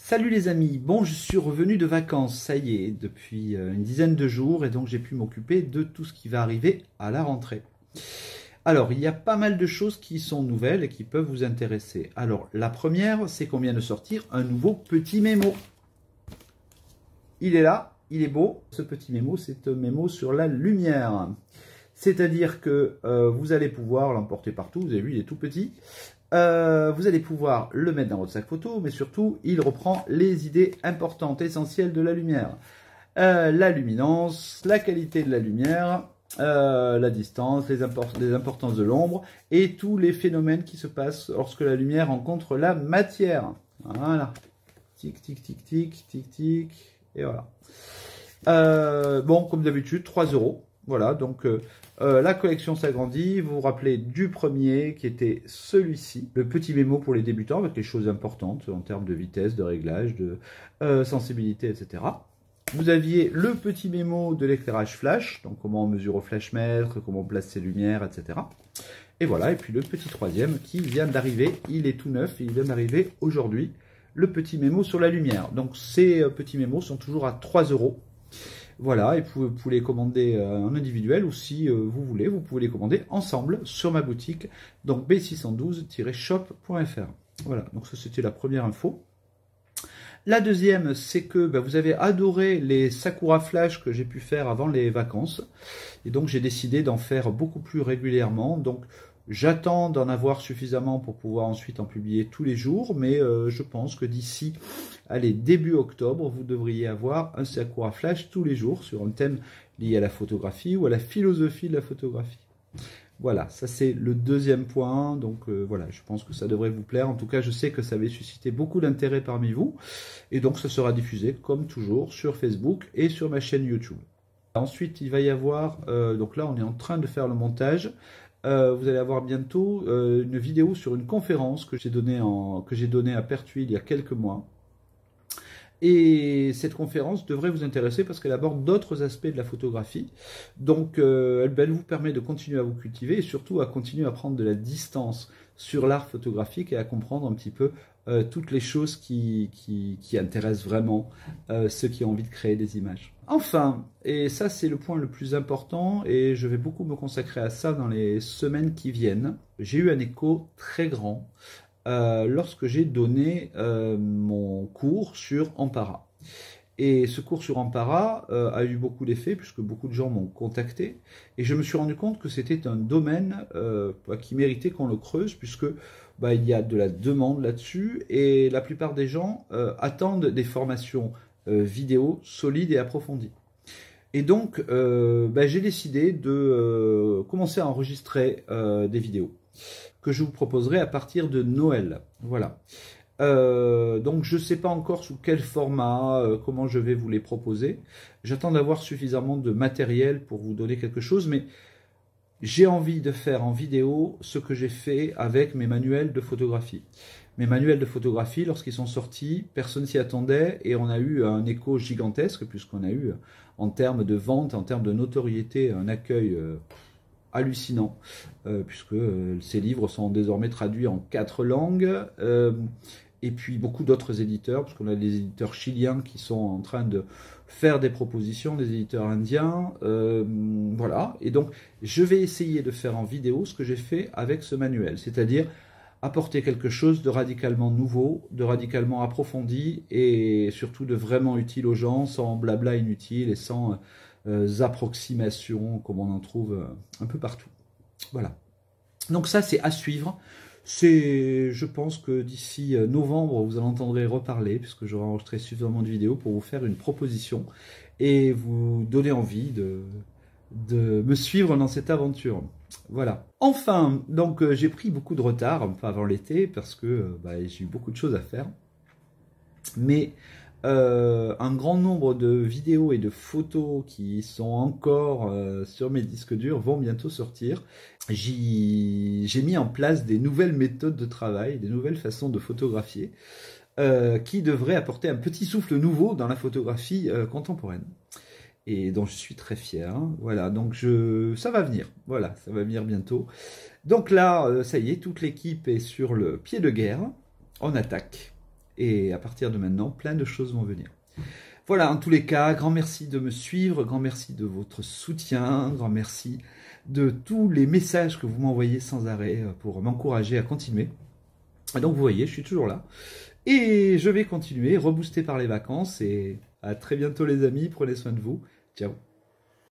Salut les amis, bon je suis revenu de vacances, ça y est, depuis une dizaine de jours et donc j'ai pu m'occuper de tout ce qui va arriver à la rentrée. Alors il y a pas mal de choses qui sont nouvelles et qui peuvent vous intéresser. Alors la première, c'est qu'on vient de sortir un nouveau petit mémo. Il est là, il est beau, ce petit mémo, c'est un mémo sur la lumière. C'est-à-dire que vous allez pouvoir l'emporter partout, vous avez vu il est tout petit. Vous allez pouvoir le mettre dans votre sac photo, mais surtout, il reprend les idées importantes, essentielles de la lumière. La luminance, la qualité de la lumière, la distance, les importances de l'ombre, et tous les phénomènes qui se passent lorsque la lumière rencontre la matière. Voilà. Tic, tic, tic, tic, tic, tic, et voilà. Bon, comme d'habitude, 3 €. Voilà, donc la collection s'agrandit. Vous vous rappelez du premier qui était celui-ci, le petit mémo pour les débutants avec les choses importantes en termes de vitesse, de réglage, de sensibilité, etc. Vous aviez le petit mémo de l'éclairage flash, donc comment on mesure au flashmètre, comment on place ses lumières, etc. Et voilà, et puis le petit troisième qui vient d'arriver, il est tout neuf, il vient d'arriver aujourd'hui, le petit mémo sur la lumière. Donc ces petits mémos sont toujours à 3 €. Voilà, et vous pouvez les commander en individuel ou si vous voulez, vous pouvez les commander ensemble sur ma boutique, donc b612-shop.fr. Voilà, donc ça c'était la première info. La deuxième, c'est que vous avez adoré les Sakura Flash que j'ai pu faire avant les vacances. Et donc j'ai décidé d'en faire beaucoup plus régulièrement. Donc j'attends d'en avoir suffisamment pour pouvoir ensuite en publier tous les jours. Mais je pense que d'ici, allez, début octobre, vous devriez avoir un Sakura Flash tous les jours sur un thème lié à la photographie ou à la philosophie de la photographie. Voilà, ça c'est le deuxième point, donc voilà, je pense que ça devrait vous plaire. En tout cas, je sais que ça avait suscité beaucoup d'intérêt parmi vous, et donc ça sera diffusé comme toujours sur Facebook et sur ma chaîne YouTube. Ensuite, il va y avoir, donc là on est en train de faire le montage, vous allez avoir bientôt une vidéo sur une conférence que j'ai donnée à Pertuis il y a quelques mois. Et cette conférence devrait vous intéresser parce qu'elle aborde d'autres aspects de la photographie. Donc elle vous permet de continuer à vous cultiver et surtout à continuer à prendre de la distance sur l'art photographique et à comprendre un petit peu toutes les choses qui intéressent vraiment ceux qui ont envie de créer des images. Enfin, et ça c'est le point le plus important et je vais beaucoup me consacrer à ça dans les semaines qui viennent, j'ai eu un écho très grand lorsque j'ai donné mon cours sur Ampara. Et ce cours sur Ampara a eu beaucoup d'effets puisque beaucoup de gens m'ont contacté et je me suis rendu compte que c'était un domaine qui méritait qu'on le creuse puisque il y a de la demande là-dessus et la plupart des gens attendent des formations vidéo solides et approfondies. Et donc j'ai décidé de commencer à enregistrer des vidéos que je vous proposerai à partir de Noël. Voilà. Donc je ne sais pas encore sous quel format, comment je vais vous les proposer. J'attends d'avoir suffisamment de matériel pour vous donner quelque chose, mais j'ai envie de faire en vidéo ce que j'ai fait avec mes manuels de photographie. Mes manuels de photographie, lorsqu'ils sont sortis, personne s'y attendait et on a eu un écho gigantesque puisqu'on a eu, en termes de vente, en termes de notoriété, un accueil hallucinant, puisque ces livres sont désormais traduits en 4 langues, et puis beaucoup d'autres éditeurs, parce qu'on a des éditeurs chiliens qui sont en train de faire des propositions, des éditeurs indiens, voilà, et donc je vais essayer de faire en vidéo ce que j'ai fait avec ce manuel, c'est-à-dire apporter quelque chose de radicalement nouveau, de radicalement approfondi, et surtout de vraiment utile aux gens, sans blabla inutile et sans approximations comme on en trouve un peu partout. Voilà. Donc ça c'est à suivre. Je pense que d'ici novembre vous en entendrez reparler puisque j'aurai enregistré suffisamment de vidéos pour vous faire une proposition et vous donner envie de me suivre dans cette aventure. Voilà. Enfin, donc j'ai pris beaucoup de retard un peu avant l'été parce que j'ai eu beaucoup de choses à faire. Mais un grand nombre de vidéos et de photos qui sont encore sur mes disques durs vont bientôt sortir. J'ai mis en place des nouvelles méthodes de travail, des nouvelles façons de photographier qui devraient apporter un petit souffle nouveau dans la photographie contemporaine. Et dont je suis très fier. Voilà, donc ça va venir. Voilà, ça va venir bientôt. Donc là, ça y est, toute l'équipe est sur le pied de guerre. On attaque. Et à partir de maintenant, plein de choses vont venir. Voilà, en tous les cas, grand merci de me suivre, grand merci de votre soutien, grand merci de tous les messages que vous m'envoyez sans arrêt pour m'encourager à continuer. Et donc vous voyez, je suis toujours là. Et je vais continuer, reboosté par les vacances. Et à très bientôt les amis, prenez soin de vous. Ciao.